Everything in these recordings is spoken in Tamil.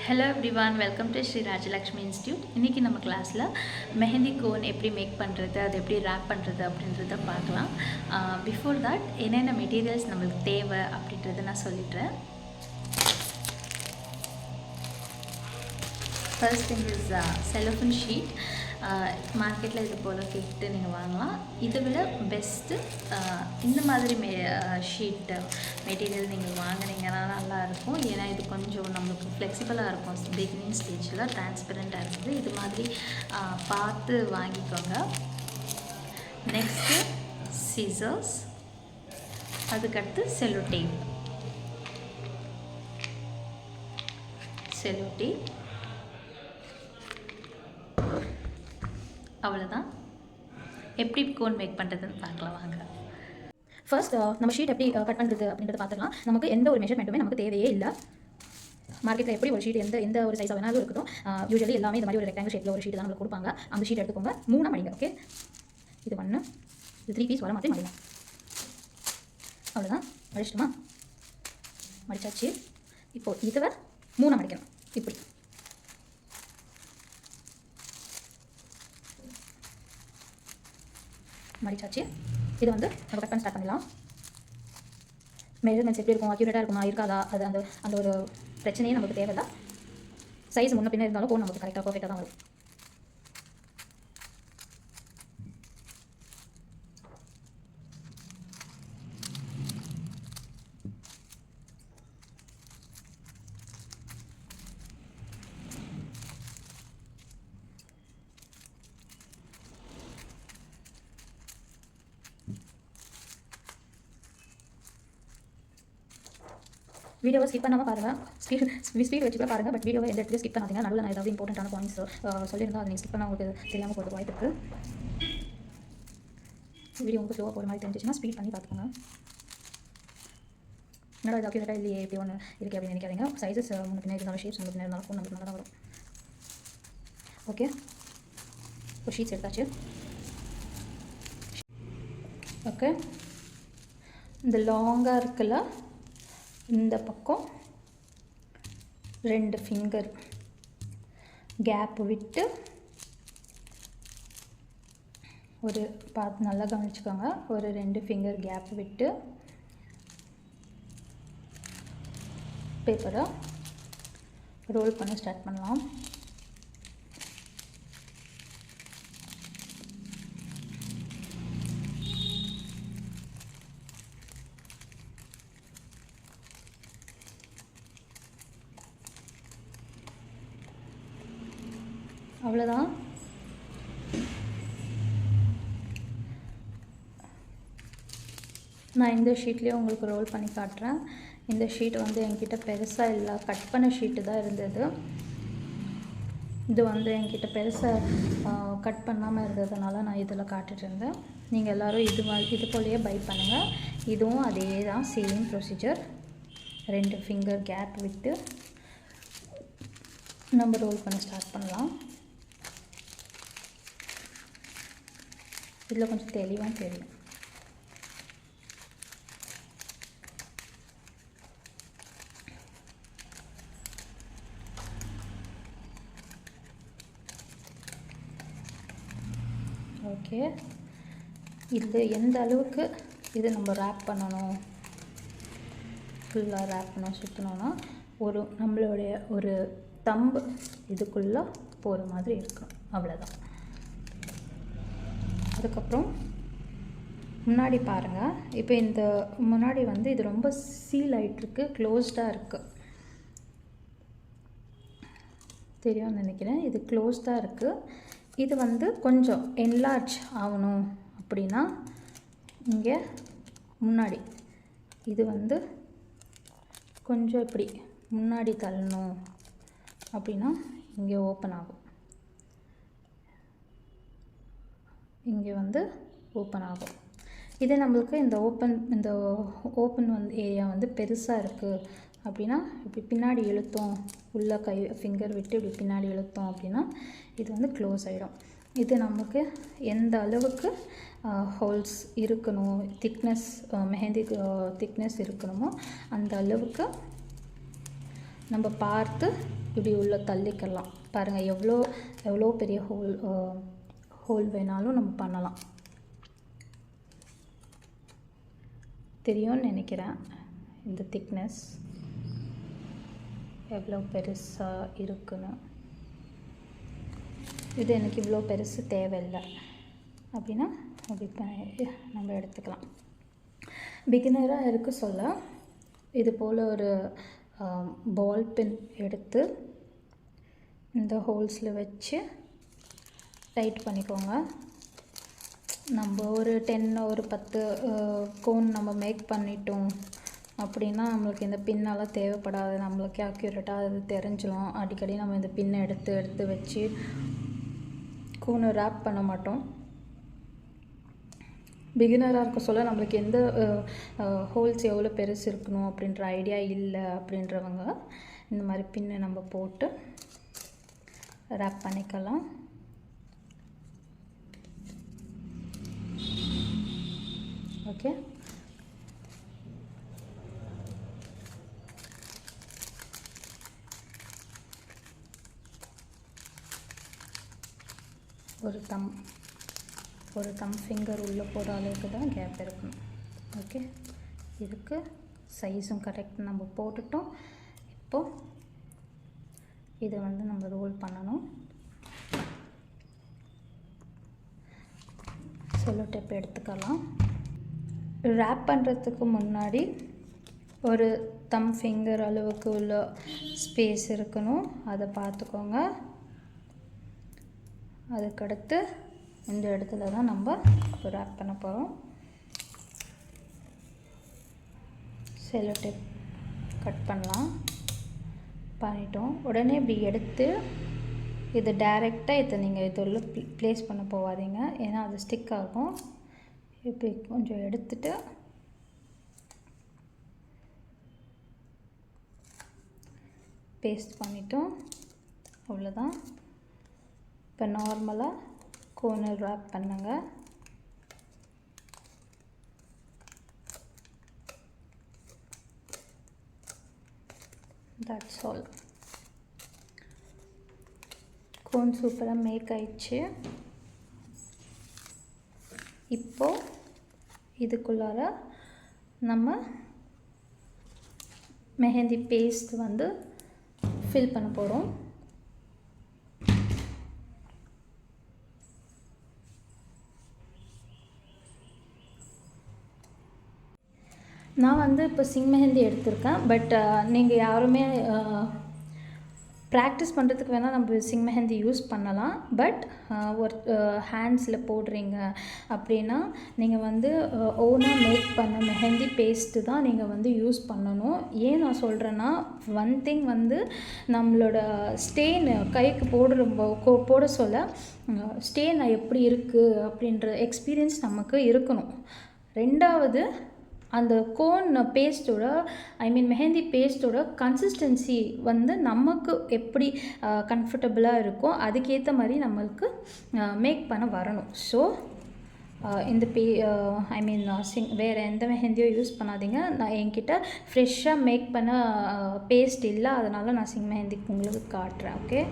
Hello everyone, welcome to Sri Rajalakshmi Institute. இன்னைக்கு நம்ம கிளாஸ்ல மெஹந்தி கோன் எப்படி மேக் பண்றது, அது எப்படி ராப் பண்றது அப்படின்றத பார்க்கலாம். பிஃபோர் தட் என்னென்ன மெட்டீரியல்ஸ் நமக்கு தேவை அப்படின்றத நான் சொல்லிடுறேன். First thing is cellophane sheet. மார்க்கெட்டில் இது போல் கேட்டு நீங்கள் வாங்கலாம். இதை விட பெஸ்ட்டு இந்த மாதிரி ஷீட்டு மெட்டீரியல் நீங்கள் வாங்கினீங்கன்னா நல்லாயிருக்கும். ஏன்னா இது கொஞ்சம் நம்மளுக்கு ஃப்ளெக்சிபிளாக இருக்கும். பிகினிங் ஸ்டேஜில் டிரான்ஸ்பரண்ட்டாக இருக்குது. இது மாதிரி பார்த்து வாங்கிக்கோங்க. நெக்ஸ்ட்டு சிசர்ஸ், அதுக்கடுத்து செல்லோ டேப். அவ்வளோதான். எப்படி கோன் மேக் பண்ணுறதுன்னு பார்க்கலாம் வாங்க. ஃபர்ஸ்ட் நம்ம ஷீட் எப்படி கட் பண்ணுறது அப்படின்றத பார்த்துக்கலாம். நமக்கு எந்த ஒரு மெஷர்மெண்ட்டுமே நமக்கு தேவையே இல்லை. மார்க்கெட்டில் எப்படி ஒரு ஷீட் எந்த ஒரு சைஸாக வேணாலும் இருக்கட்டும். யூஸ்வலி எல்லாமே இந்த மாதிரி ஒரு ரெக்டாங்கிள் ஷேப்பில் ஒரு ஷீட் தான் நம்மளுக்கு கொடுப்பாங்க. அந்த ஷீட் எடுத்துக்கோங்க, 3 மடிங்க. ஓகே, இது 1, இது 3 பீஸ் வர மாதிரி மடிங்க. அவ்வளோதான், மடிச்சிட்டுமா? மடிச்சாச்சு. இப்போது இதை 3 மடிக்கணும். இப்படி மடிச்சாச்சு. இது நம்ம கட் பண்ண ஸ்டார்ட் பண்ணலாம். மெஷர்மெண்ட்ஸ் எப்படி இருக்கும், அக்யூரேட்டாக இருக்குமா இருக்காதா, அது அந்த ஒரு பிரச்சனையே நமக்கு தேவையில்லை. சைஸ் முன்ன பின்ன இருந்தாலும் கோன் நமக்கு கரெக்டாக பர்ஃபெக்டாக தான் வரும். வீடியோவை ஸ்கிப் பண்ணாமல் பாருங்கள். ஸ்பீட் வச்சு கூட பாருங்கள். பட் வீடியோவை எந்த இடத்துல ஸ்கிப் பண்ணாதீங்க. நடுவில் நான் ஏதாவது இம்பார்ட்டண்ட்டான பாயிண்ட்ஸ் சொல்லியிருந்தால் அதை நீங்கள் ஸ்கிப் பண்ணால் உங்களுக்கு தெரியாமல் போகிறது வாய்ப்பு இருக்குது. வீடியோ உங்களுக்கு ஸ்லோவாக போகிற மாதிரி தெரிஞ்சிச்சுன்னா ஸ்பீட் பண்ணி பார்த்துக்கோங்க. என்னடா இது அக்யூரேட்டாக இல்லையே எப்படி ஒன்று இருக்குது அப்படின்னு நினைக்காதீங்க. சைஸஸ் முன்ன பின்னாடி இருந்தாலும் ஷேப்ஸ் முன்ன பின்னாடி இருந்தாலும் ஃபோன் நமக்கு நல்லா தான் வரும். ஓகே, ஒரு ஷீட்ஸ் எடுத்தாச்சு. ஓகே, இந்த லாங்காக இருக்குல்ல, இந்த பக்கம் 2 ஃபிங்கர் கேப் விட்டு ஒரு பார்த்து நல்லா கவனிச்சுக்கோங்க. ஒரு 2 ஃபிங்கர் கேப் விட்டு பேப்பரை ரோல் பண்ண ஸ்டார்ட் பண்ணலாம். அவ்வளோதான். நான் இந்த ஷீட்லேயே உங்களுக்கு ரோல் பண்ணி காட்டுறேன். இந்த ஷீட் என்கிட்ட பெருசாக இல்லை, கட் பண்ண ஷீட்டு தான் இருந்தது. இது என்கிட்ட பெருசாக கட் பண்ணாமல் இருந்ததுனால நான் இதில் காட்டிட்டு இருந்தேன். நீங்கள் எல்லோரும் இது போலேயே பை பண்ணுங்கள். இதுவும் அதே தான், சேம் ப்ரொசீஜர். 2 ஃபிங்கர் கேப் விட்டு நம்ம ரோல் பண்ண ஸ்டார்ட் பண்ணலாம். இதில் கொஞ்சம் தெளிவாக தெரியும். ஓகே, இது எந்த அளவுக்கு இது நம்ம ரேப் பண்ணணும், ஃபுல்லாக ரேப் பண்ண சுற்றணும்னா நம்மளுடைய ஒரு தம்பு இதுக்குள்ளே போகிற மாதிரி இருக்கும். அவ்வளோதான். அதுக்கப்புறம் முன்னாடி பாருங்கள். இப்போ இந்த முன்னாடி இது ரொம்ப சீல் ஆகிட்டுருக்கு, க்ளோஸ்டாக இருக்குது. தெரியும்னு நினைக்கிறேன். இது க்ளோஸ்டாக இருக்குது. இது கொஞ்சம் என்லார்ஜ் ஆகணும் அப்படின்னா இங்கே முன்னாடி இது கொஞ்சம் இப்படி முன்னாடி தள்ளணும் அப்படின்னா இங்கே ஓப்பன் ஆகும். இங்கே ஓப்பன் ஆகும். இதே நம்மளுக்கு இந்த ஓப்பன் ஏரியா பெருசாக இருக்குது அப்படின்னா இப்படி பின்னாடி இழுத்தோம், உள்ள ஃபிங்கர் விட்டு இப்படி பின்னாடி இழுத்தோம் அப்படின்னா இது க்ளோஸ் ஆகிடும். இது நமக்கு எந்த அளவுக்கு ஹோல்ஸ் இருக்கணும், திக்னஸ் மெஹந்தி திக்னஸ் இருக்கணுமோ அந்த அளவுக்கு நம்ம பார்த்து இப்படி உள்ள தள்ளிக்கலாம். பாருங்கள் எவ்வளோ பெரிய ஹோல் வேணாலும் நம்ம பண்ணலாம். தெரியும்னு நினைக்கிறேன் இந்த திக்னஸ் எவ்வளோ பெருசாக இருக்குன்னு. இது எனக்கு இவ்வளோ பெருசு தேவையில்லை அப்படின்னா அப்படி நம்ம எடுத்துக்கலாம். பிகினராக இருக்க சொல்ல இது போல் ஒரு பால் பின் எடுத்து இந்த ஹோல்ஸில் வச்சு டைட் பண்ணிக்கோங்க. நம்ம ஒரு 10 கோன் நம்ம மேக் பண்ணிட்டோம் அப்படின்னா நம்மளுக்கு இந்த பின்னெல்லாம் தேவைப்படாது. நம்மளுக்கு அக்யூரேட்டாக அது தெரிஞ்சிடும். அடிக்கடி நம்ம இந்த பின்னை எடுத்து வச்சு கோனை ரேப் பண்ண மாட்டோம். பிகினராக இருக்க சொல்ல நம்மளுக்கு எந்த ஹோல்ஸ் எவ்வளோ பெருசு இருக்கணும் அப்படின்ற ஐடியா இல்லை அப்படின்றவங்க இந்த மாதிரி பின்னை நம்ம போட்டு ரேப் பண்ணிக்கலாம். ஓகே, ஒரு தம் ஃபிங்கர் உள்ளே போகிற அளவுக்கு தான் கேப் இருக்கணும். ஓகே, இதுக்கு சைஸும் கரெக்ட் நம்ம போட்டுட்டோம். இப்போது இதை நம்ம ரோல் பண்ணணும். செல்லோ டேப் எடுத்துக்கலாம். ரேப் பண்ணுறதுக்கு முன்னாடி ஒரு தம் ஃபிங்கர் அளவுக்கு உள்ள ஸ்பேஸ் இருக்கணும், அதை பார்த்துக்கோங்க. அதுக்கடுத்து இந்த இடத்துல தான் நம்ம ரேப் பண்ண போகிறோம். செல்லோ டேப் கட் பண்ணிட்டோம். உடனே இப்படி எடுத்து இது டைரெக்டாக இதை நீங்கள் இதில் ப்ளேஸ் பண்ண போகாதீங்க, ஏன்னா அது ஸ்டிக் ஆகும். இப்படி கொஞ்சம் எடுத்துட்டு பேஸ்ட் பண்ணிட்டோம். அவ்வளோதான். இப்போ நார்மலாக கோனர் ரேப் பண்ணுங்க. That's all. கோன் சூப்பராக மேக் ஆயிடுச்சு. இப்போது இதுக்குள்ளார நம்ம மெஹந்தி பேஸ்ட் ஃபில் பண்ண போகிறோம். நான் இப்போ சிங் மெஹந்தி எடுத்திருக்கேன். பட் நீங்கள் யாருமே ப்ராக்டிஸ் பண்ணுறதுக்கு வேணால் நம்ம சிங் மெஹந்தி யூஸ் பண்ணலாம். பட் ஒரு ஹேண்ட்ஸில் போடுறீங்க அப்படின்னா நீங்கள் ஓனாக மேக் பண்ண மெஹந்தி பேஸ்ட்டு தான் நீங்கள் யூஸ் பண்ணணும். ஏன் நான் சொல்கிறேன்னா, ஒன் திங் நம்மளோட ஸ்டெயின் கைக்கு போட சொல்ல ஸ்டெயின் எப்படி இருக்குது அப்படின்ற எக்ஸ்பீரியன்ஸ் நமக்கு இருக்கணும். ரெண்டாவது, அந்த கோன் பேஸ்ட்டோட மெஹந்தி பேஸ்ட்டோட கன்சிஸ்டன்சி நமக்கு எப்படி கம்ஃபர்டபுளாக இருக்கோ அதுக்கேற்ற மாதிரி நம்மளுக்கு மேக் பண்ண வரணும். ஸோ இந்த வேறு எந்த மெஹந்தியோ யூஸ் பண்ணாதீங்க. நான் என்கிட்ட ஃப்ரெஷ்ஷாக மேக் பண்ண பேஸ்ட் இல்லை, அதனால் நான் சிங் மெஹந்திக்கு உங்களுக்கு காட்டுறேன். ஓகே,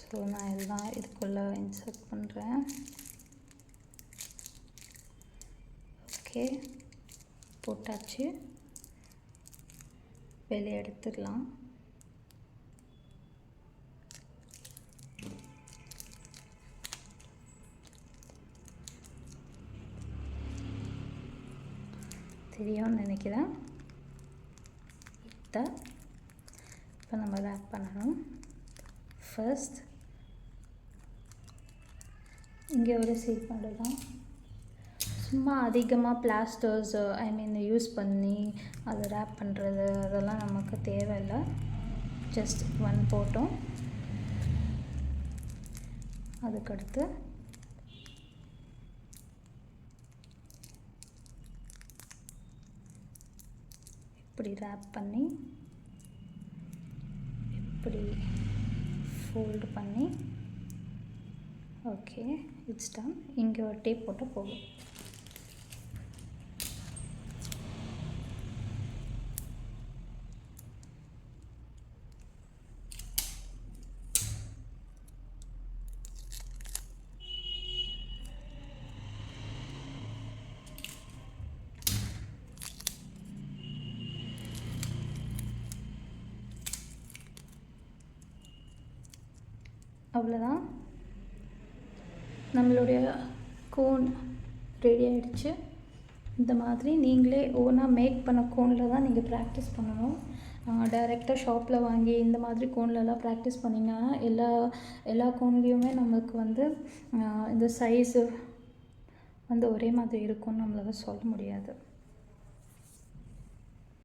ஸோ நான் எல்லாம் இதுக்குள்ளே இன்சர்ட் பண்ணுறேன். ஓகே, போட்டாச்சு. வெளியே எடுத்துடலாம். தெரியும்னு நினைக்கிறேன். இப்போ நம்ம ரேப் பண்ணணும். ஃபர்ஸ்ட் இங்கே ஒரு சீட் பண்ணலாம். சும்மா அதிகமாக பிளாஸ்டர்ஸ் யூஸ் பண்ணி அதை ரேப் பண்ணுறது அதெல்லாம் நமக்கு தேவையில்லை. ஜஸ்ட் ஒன் போட்டோம். அதுக்கடுத்து இப்படி ரேப் பண்ணி இப்படி ஃபோல்டு பண்ணி ஓகே இட்ஸ் டன். இங்கே ஒரு டேப் போட்டால் போதும். அவ்வளோதான், நம்மளுடைய கோன் ரெடி ஆகிடுச்சு. இந்த மாதிரி நீங்களே ஓனாக மேக் பண்ண கோனில் தான் நீங்கள் ப்ராக்டிஸ் பண்ணணும். டைரெக்டாக ஷாப்பில் வாங்கி இந்த மாதிரி கோன்லலாம் ப்ராக்டிஸ் பண்ணிங்கன்னா எல்லா கோன்லேயுமே நமக்கு வந்து இந்த சைஸு வந்து ஒரே மாதிரி இருக்கும்னு நம்மளால் சொல்ல முடியாது.